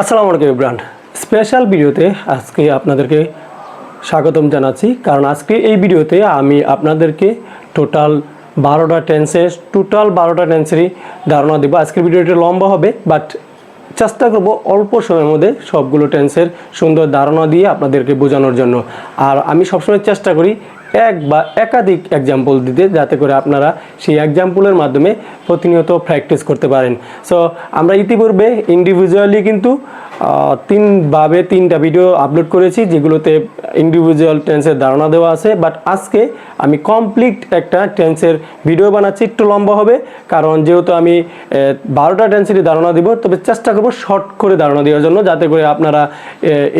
আসসালামু আলাইকুম everyone. Special ভিডিওতে আজকে আপনাদেরকে স্বাগতম জানাচ্ছি, কারণ আজকে এই ভিডিওতে আমি আপনাদেরকে টোটাল 12টা টেন্সেরই ধারণা দেবো। আজকের ভিডিওটা লম্বা হবে, বাট চেষ্টা করব অল্প সময়ের মধ্যে সবগুলো টেন্সের সুন্দর ধারণা দিয়ে আপনাদেরকে বোঝানোর জন্য। আর আমি সবসময় চেষ্টা করি এক বা একাধিক এক্সাম্পল দিতে, যাতে করে আপনারা সেই এক্সাম্পলের মাধ্যমে প্রতিনিয়ত প্র্যাকটিস করতে পারেন। সো আমরা ইতিপূর্বে ইন্ডিভিজুয়ালি কিন্তু তিনভাবে 3টা ভিডিও আপলোড করেছি, যেগুলোতে ইন্ডিভিজুয়াল টেন্সের ধারণা দেওয়া আছে। বাট আজকে আমি কমপ্লিট একটা টেন্সের ভিডিও বানাচ্ছি, একটু লম্বা হবে, কারণ যেহেতু আমি 12টা টেন্সেরই ধারণা দিব, তবে চেষ্টা করব শর্ট করে ধারণা দেওয়ার জন্য, যাতে করে আপনারা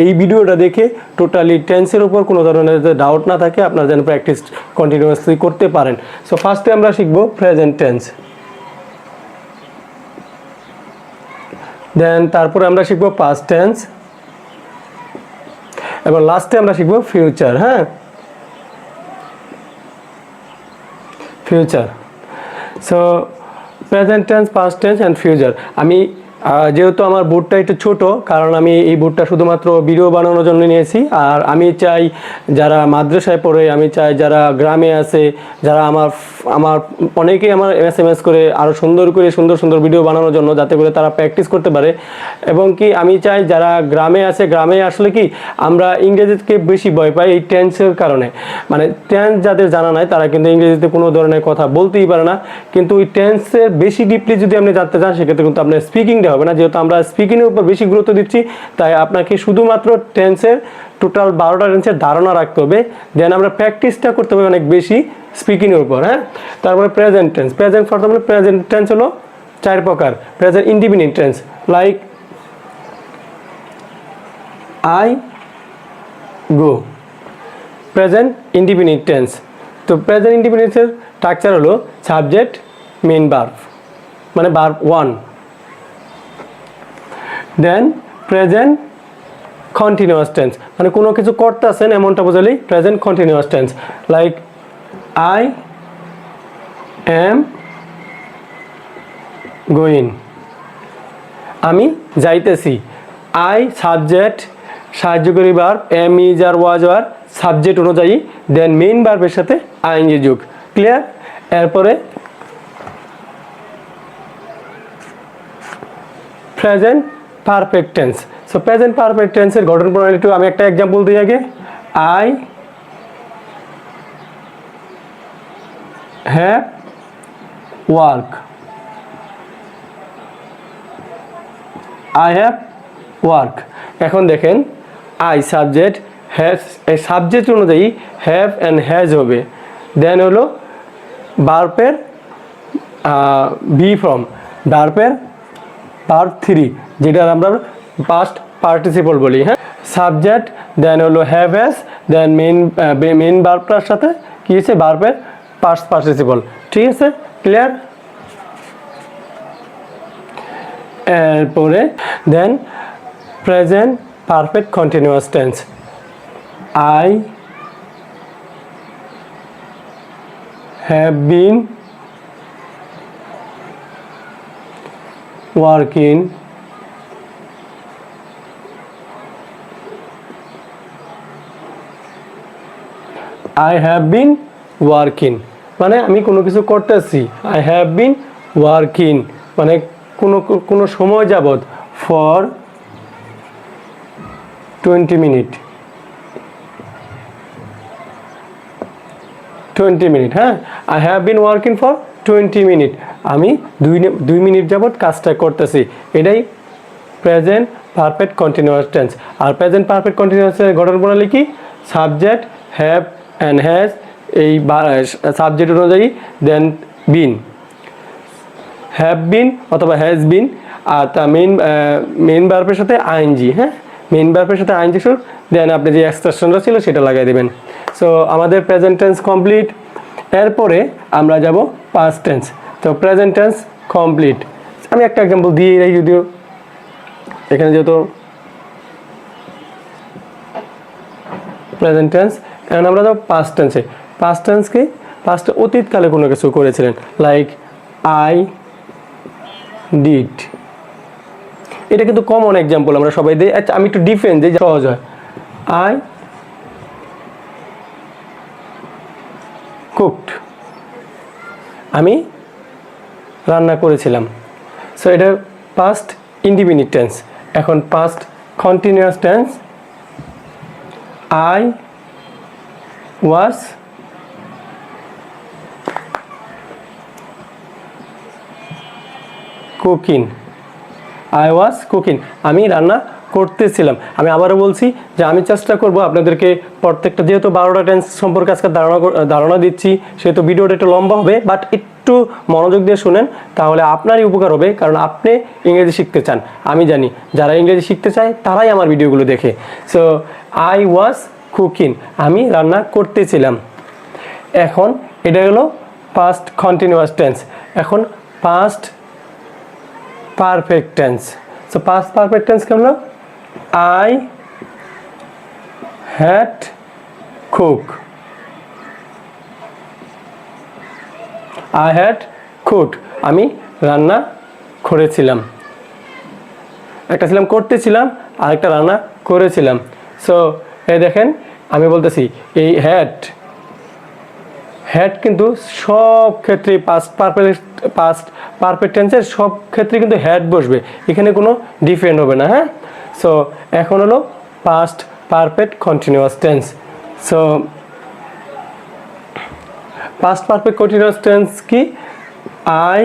এই ভিডিওটা দেখে টোটালি টেন্সের উপর কোনো ধরনের ডাউট না থাকে, আপনারা যেন প্র্যাকটিস কন্টিনিউয়াসলি করতে পারেন। সো ফার্স্টে আমরা শিখব প্রেজেন্ট টেন্স, দেন তারপরে আমরা শিখব পাস্ট টেন্স, এবং লাস্টে আমরা শিখব future. Future. So present tense, past tense and future. আমি যেহেতু আমার বোর্ডটা একটু ছোট, কারণ আমি এই বোর্ডটা শুধুমাত্র ভিডিও বানানোর জন্য নিয়েছি। আর আমি চাই যারা মাদ্রাসায় পড়ে, আমি চাই যারা গ্রামে আছে, যারা আমার অনেকেই আমার SMS করে আরও সুন্দর ভিডিও বানানোর জন্য, যাতে করে তারা প্র্যাকটিস করতে পারে। এবং কি আমি চাই যারা গ্রামে আছে, গ্রামে আসলে কি আমরা ইংরেজিকে বেশি ভয় পাই এই টেন্সের কারণে। মানে টেন্স যাদের জানা নাই, তারা কিন্তু ইংরেজিতে কোনো ধরনের কথা বলতেই পারে না। কিন্তু ওই টেন্সের বেশি ডিপলি যদি আপনি জানতে চান, সেক্ষেত্রে কিন্তু আপনার স্পিকিংটা হবে না। যেহেতু আমরা স্পিকিংয়ের উপর বেশি গুরুত্ব দিচ্ছি, তাই আপনাকে শুধুমাত্র টেন্সের টোটাল 12টা টেন্সের ধারণা রাখতে হবে, দেন আমরা প্র্যাকটিসটা করতে হবে অনেক বেশি স্পিকিংয়ের উপর। তারপরে প্রেজেন্ট টেন্স। প্রেজেন্ট টেন্স হলো 4 প্রকার। Present independent tense, like I go. Present independent tense. তো প্রেজেন্ট ইন্ডিপেন্ডেন্সের স্ট্রাকচার হলো সাবজেক্ট, মেইন ভার্ব, মানে verb 1। Then present continuous tense, মানে কোনো কিছু করতেছেন এমনটা বোঝালেই present continuous tense, like I am going, আমি যাইতেছি। আই সাবজেক্ট, সাহায্যকারী verb, am is are was আর সাবজেক্ট অনুযায়ী, দেন মেইন ভার্বের সাথে আইএনজি যোগ। ক্লিয়ার? এরপরে present perfect tense. So present perfect টেন্সের গঠন প্রণালী একটু আমি একটা এক্সাম্পল দিই আগে। I have work, I have work. এখন দেখেন, আই সাবজেক্ট, হ্যাভ এই সাবজেক্ট অনুযায়ী হ্যাভ অ্যান্ড হ্যাজ হবে। দেন হলো ভার্বের বি ফর্ম, ভার্বের ভার্ব 3, যেটার আমরা পাস্ট পার্টিসিপল বলি। সাবজেক্ট, দেন হলো হ্যাভ হ্যাজ, দেন মেইন ভার্বটার সাথে কী হচ্ছে ভার্বের পাস্ট পার্টিসিপল। ঠিক আছে? ক্লিয়ার? এরপরে then present perfect continuous tense. I have been working I have been working, মানে আমি কোনো কিছু করতেছি। I have been working মানে কোনো সময় যাবত, for 20 minute. 20 minute. I have been working for 20 minute, আমি 2 মিনিট যাবত কাজটা করতেছি। এটাই প্রেজেন্ট পারফেক্ট কন্টিনিউয়াস টেন্স। আর প্রেজেন্ট পারফেক্ট কন্টিনিউয়াসের গঠন প্রণালী কি? সাবজেক্ট, হ্যাভ অ্যান্ড হ্যাজ, এই সাবজেক্ট অনুযায়ী, দেন বিন, হ্যাভ বিন অথবা হ্যাজ বিন, আর তার মেইন ভার্বের সাথে আইএনজি। মেইন ভার্বের সাথে আইএনজি শুরু, দেন আপনি যে এক্সপ্রেশনটা ছিল সেটা লাগাই দেবেন। সো আমাদের প্রেজেন্ট টেন্স কমপ্লিট। এরপরে আমরা যাব পাস্ট টেন্স। তো প্রেজেন্ট টেন্স কমপ্লিট। আমি একটা এক্সাম্পল দিয়ে রাখি, যদিও এখানে যেহেতু প্রেজেন্ট টেন্স। এখন আমরা যাব পাস্ট টেন্সে। পাস্ট টেন্স কি? পাস্টে অতীতকালে কোনো কিছু করেছিলেন, লাইক আই ডিড। এটা কিন্তু কমন এক্সাম্পল আমরা সবাই দিই। আচ্ছা আমি একটু ডিফারেন্ট দিই, সহজ হয়। আই কুকড, আমি রান্না করেছিলাম। সো এটা পাস্ট ইনডিফিনিট টেন্স। এখন past continuous tense, I was cooking, I was cooking, আমি রান্না করতেছিলাম। আমি আবারও বলছি যে আমি চেষ্টা করব আপনাদেরকে প্রত্যেকটা, যেহেতু 12টা টেন্স সম্পর্কে আজকে ধারণা দিচ্ছি, সেহেতু ভিডিওটা একটু লম্বা হবে, বাট একটু মনোযোগ দিয়ে শুনেন, তাহলে আপনারই উপকার হবে। কারণ আপনি ইংরেজি শিখতে চান, আমি জানি যারা ইংরেজি শিখতে চায় তারাই আমার ভিডিওগুলো দেখে। সো আই ওয়াজ কুকিং, আমি রান্না করতেছিলাম। এখন এটা হলো পাস্ট কন্টিনিউয়াস টেন্স। এখন past perfect tense. So past perfect tense কেমন? I had cook, I had cooked, আমি রান্না করেছিলাম। একটা ছিলাম করতেছিলাম, আরেকটা রান্না করেছিলাম। সো এই দেখেন আমি বলতেছি এই হ্যাড কিন্তু সব ক্ষেত্রে পাস্ট পারফেক্ট টেন্সের সব ক্ষেত্রে কিন্তু হ্যাড বসবে, এখানে কোনো ডিফারেন্ট হবে না। হ্যাঁ, সো এখন হলো past perfect continuous tense. So past perfect continuous tense কি? I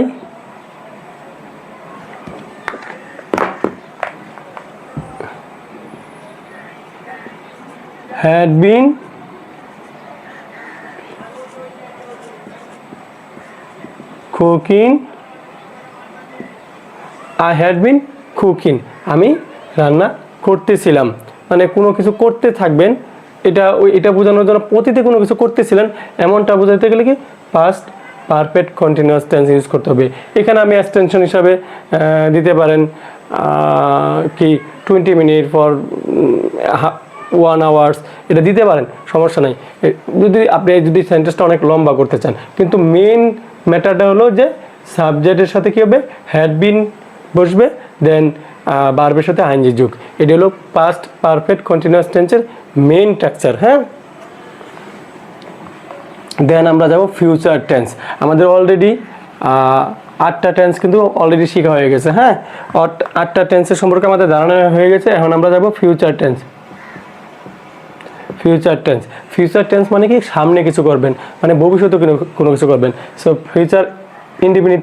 had been cooking, I had been cooking, আমি রান্না করতেছিলাম। মানে কোনো কিছু করতে থাকবেন, এটা বোঝানোর জন্য অতীতে কোনো কিছু করতেছিলেন এমনটা বোঝাতে গেলে কি past perfect continuous tense use করতে হবে। এখানে আমি এক্সটেনশন হিসাবে দিতে পারেন কি 20 মিনিট ফর 1 আওয়ার্স, এটা দিতে পারেন, সমস্যা নাই। আপনি যদি সেন্টেন্সটা অনেক লম্বা করতে চান, কিন্তু মেন ম্যাটারটা হলো যে সাবজেক্টের সাথে কী হবে, হ্যাড বিন বসবে, দেন ভার্বের সাথে আইএনজি যুগ। এটা হলো পাস্ট পারফেক্ট কন্টিনিউয়াস টেন্সের মেইন স্ট্রাকচার। হ্যাঁ, দেন আমরা যাব ফিউচার টেন্স। আমাদের অলরেডি 8টা টেন্স কিন্তু অলরেডি শেখা হয়ে গেছে। হ্যাঁ, 8টা টেন্সের সম্পর্কে আমাদের ধারণা হয়ে গেছে। এখন আমরা যাব ফিউচার টেন্স। ফিউচার টেন্স মানে কি? সামনে কিছু করবেন, মানে ভবিষ্যতে কোনো কিছু করবেন। সো ফিউচার ইনডিফিনিট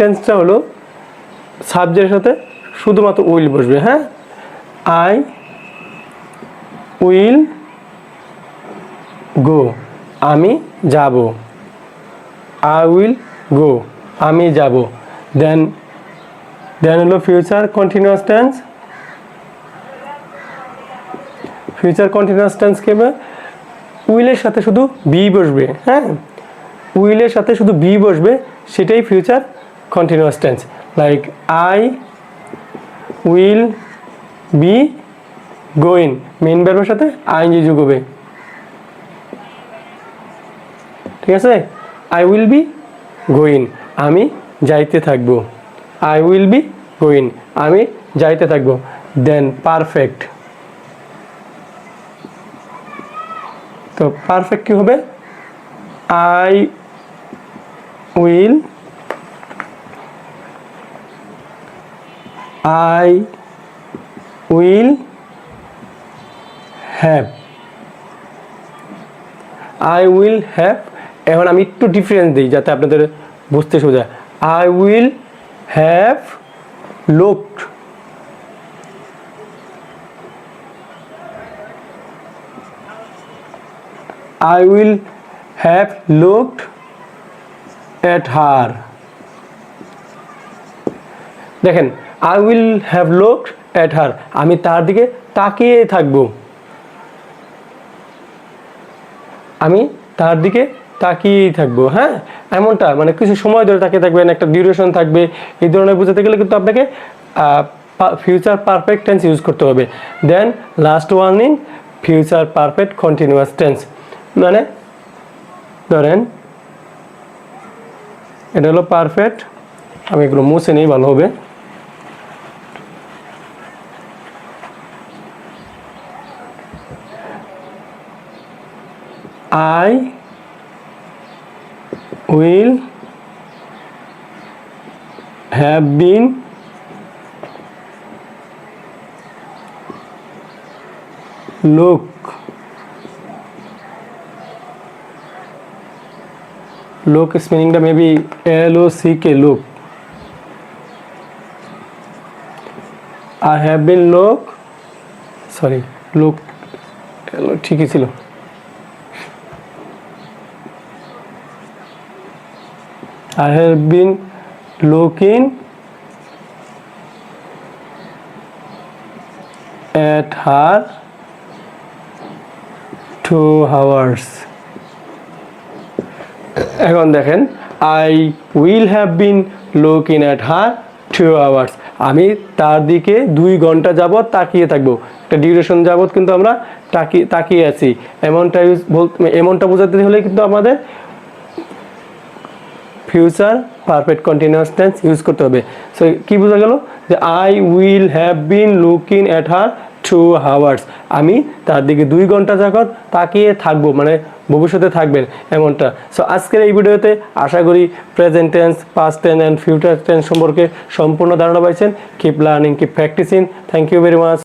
টেন্সটা হলো সাবজেক্টের সাথে শুধুমাত্র উইল বসবে। হ্যাঁ, আই উইল গো, আমি যাব। আই উইল গো, আমি যাব। দেন হলো future continuous tense. Future continuous tense কি হবে? উইলের সাথে শুধু বি বসবে। হ্যাঁ, উইলের সাথে শুধু বি বসবে, সেটাই future continuous tense. Like I will be going, main ভার্বের সাথে আইএনজি যোগ হবে। ঠিক আছে, আই উইল বি গোয়িং, আমি যাইতে থাকবো। আই উইল বি গোয়িং, আমি যাইতে থাকবো। দেন পারফেক্ট। তো পারফেক্ট কি হবে? I will have, I will have. এখন আমি একটু ডিফারেন্স দিই যাতে আপনাদের বুঝতে সোজা। I will have looked, I will have looked at her. দেখেন, I will have looked at her, আমি তার দিকে তাকিয়ে থাকবো। আমি তার দিকে তাকিয়েই থাকবো। হ্যাঁ, এমনটা মানে কিছু সময় ধরে তাকিয়ে থাকবেন, একটা ডিউরেশন থাকবে। এই ধরনের বোঝাতে গেলে কিন্তু আপনাকে ফিউচার পারফেক্ট টেন্স ইউজ করতে হবে। Then last warning, future perfect continuous tense. মানে ধরেন এটা হলো পারফেক্ট, আমি এগুলো মুছে নেই ভালো হবে। I will have been look spellingটা maybe LOCK look I have been look ঠিকই ছিল I have been looking at her 2 hours এখন দেখেন I will have been looking at her 2 hours আমি তার দিকে 2 ঘন্টা যাবত তাকিয়ে থাকবো একটা ডিউরেশন যাবত কিন্তু আমরা তাকিয়ে আছি এমনটা বোঝাতে হলে কিন্তু আমাদের future perfect continuous tense use করতে হবে সো কি বোঝা গেল যে I will have been looking at her 2 hours আমি তার দিকে 2 ঘন্টা যাবত তাকিয়ে থাকবো মানে ভবিষ্যতে থাকবেন এমনটা সো আজকের এই ভিডিওতে আশা করি present tense past tense and future tense সম্পর্কে সম্পূর্ণ ধারণা পাইছেন keep learning keep practising thank you very much